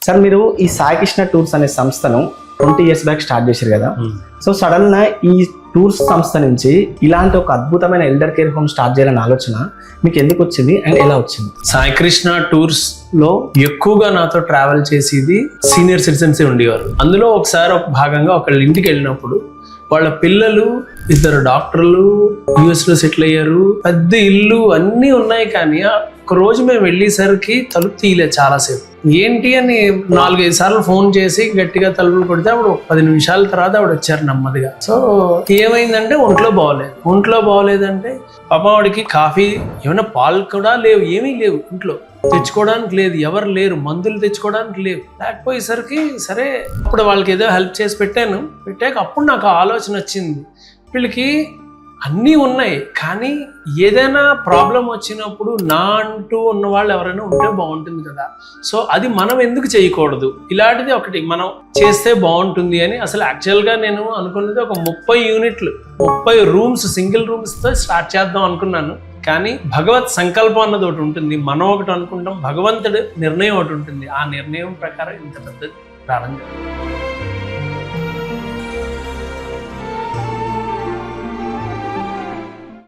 Sir మీరు ఈ Sai Krishna tours అనే సంస్థను 20 years బ్యాక్ స్టార్ట్ చేశారు కదా. సో సడన్ గా ఈ టూర్స్ సంస్థ నుంచి ఇలాంటి ఒక అద్భుతమైన ఎల్డర్ కేర్ హోమ్ స్టార్ట్ చేయాలనే ఆలోచన మీకు ఎందుకు వచ్చింది అండ్ ఎలా వచ్చింది? సాయి కృష్ణ టూర్స్ లో ఎక్కువగా నాతో ట్రావెల్ చేసేది సీనియర్ సిటిజన్స్ ఉండేవారు. అందులో ఒకసారి ఒక భాగంగా ఒకళ్ళ ఇంటికి వెళ్ళినప్పుడు వాళ్ళ పిల్లలు 2 డాక్టర్లు US లో సెటిల్ అయ్యారు, పెద్ద ఇల్లు అన్నీ ఉన్నాయి. కానీ ఒక రోజు మేము వెళ్ళేసరికి తలుపు తీయలేదు చాలాసేపు. ఏంటి అని 4-5 సార్లు ఫోన్ చేసి గట్టిగా తలుపులు కొడితే ఆవిడ 10 నిమిషాల తర్వాత ఆవిడ వచ్చారు నెమ్మదిగా. సో ఏమైందంటే ఒంట్లో బాగోలేదంటే పాపం ఆవిడకి కాఫీ ఏమైనా పాలు కూడా లేవు, ఏమీ లేవు ఇంట్లో, తెచ్చుకోవడానికి లేదు, ఎవరు లేరు, మందులు తెచ్చుకోవడానికి లేవు. లేకపోయేసరికి సరే అప్పుడు వాళ్ళకి ఏదో హెల్ప్ చేసి పెట్టాక అప్పుడు నాకు ఆలోచన వచ్చింది, వీళ్ళకి అన్నీ ఉన్నాయి కానీ ఏదైనా ప్రాబ్లం వచ్చినప్పుడు నా అంటూ ఉన్న వాళ్ళు ఎవరైనా ఉంటే బాగుంటుంది కదా. సో అది మనం ఎందుకు చేయకూడదు, ఇలాంటిది ఒకటి మనం చేస్తే బాగుంటుంది అని. అసలు యాక్చువల్గా నేను అనుకున్నది ఒక 30 యూనిట్లు 30 రూమ్స్ సింగిల్ రూమ్స్తో స్టార్ట్ చేద్దాం అనుకున్నాను. కానీ భగవత్ సంకల్పం అన్నది ఒకటి ఉంటుంది, మనం ఒకటి అనుకుంటాం, భగవంతుడి నిర్ణయం ఒకటి ఉంటుంది. ఆ నిర్ణయం ప్రకారం ఇంత పెద్ద ప్రారంభం.